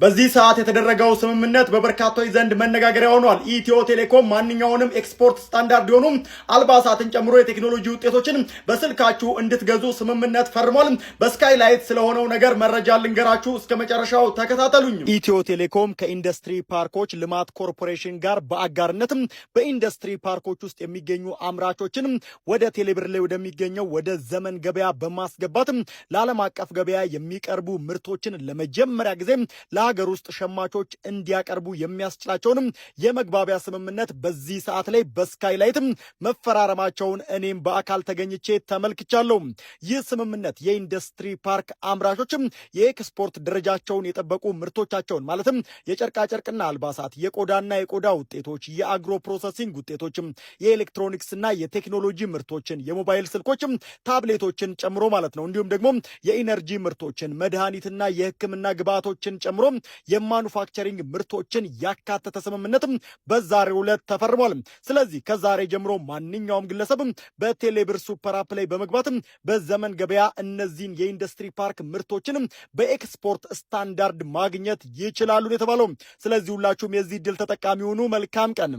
በዚህ ሰዓት የተደረገው ስምምነት በበርካቶች ዘንድ መነጋገሪያ ሆኗል። ኢትዮ ቴሌኮም ማንኛውንም ኤክስፖርት ስታንዳርድ የሆኑ አልባሳትን ጨምሮ የቴክኖሎጂ ውጤቶችን በስልካችሁ እንድትገዙ ስምምነት ፈርሟል። በስካይላይት ስለሆነው ነገር መረጃ ልንገራችሁ፣ እስከ መጨረሻው ተከታተሉኝ። ኢትዮ ቴሌኮም ከኢንዱስትሪ ፓርኮች ልማት ኮርፖሬሽን ጋር በአጋርነትም በኢንዱስትሪ ፓርኮች ውስጥ የሚገኙ አምራቾችን ወደ ቴሌብር ላይ ወደሚገኘው ወደ ዘመን ገበያ በማስገባት ለዓለም አቀፍ ገበያ የሚቀርቡ ምርቶችን ለመጀመሪያ ጊዜ ሀገር ውስጥ ሸማቾች እንዲያቀርቡ የሚያስችላቸውንም የመግባቢያ ስምምነት በዚህ ሰዓት ላይ በስካይላይት መፈራረማቸውን እኔም በአካል ተገኝቼ ተመልክቻለሁ። ይህ ስምምነት የኢንዱስትሪ ፓርክ አምራቾችም የኤክስፖርት ደረጃቸውን የጠበቁ ምርቶቻቸውን ማለትም የጨርቃጨርቅና አልባሳት፣ የቆዳና የቆዳ ውጤቶች፣ የአግሮ ፕሮሰሲንግ ውጤቶችም፣ የኤሌክትሮኒክስና የቴክኖሎጂ ምርቶችን፣ የሞባይል ስልኮችም፣ ታብሌቶችን ጨምሮ ማለት ነው። እንዲሁም ደግሞ የኢነርጂ ምርቶችን፣ መድኃኒትና የሕክምና ግብዓቶችን ጨምሮ የማኑፋክቸሪንግ ምርቶችን ያካተተ ስምምነትም በዛሬው ዕለት ተፈርሟል። ስለዚህ ከዛሬ ጀምሮ ማንኛውም ግለሰብ በቴሌብር ሱፐር አፕ ላይ በመግባት በዘመን ገበያ እነዚህን የኢንዱስትሪ ፓርክ ምርቶችን በኤክስፖርት ስታንዳርድ ማግኘት ይችላሉ የተባለው። ስለዚህ ሁላችሁም የዚህ ድል ተጠቃሚ ሁኑ። መልካም ቀን።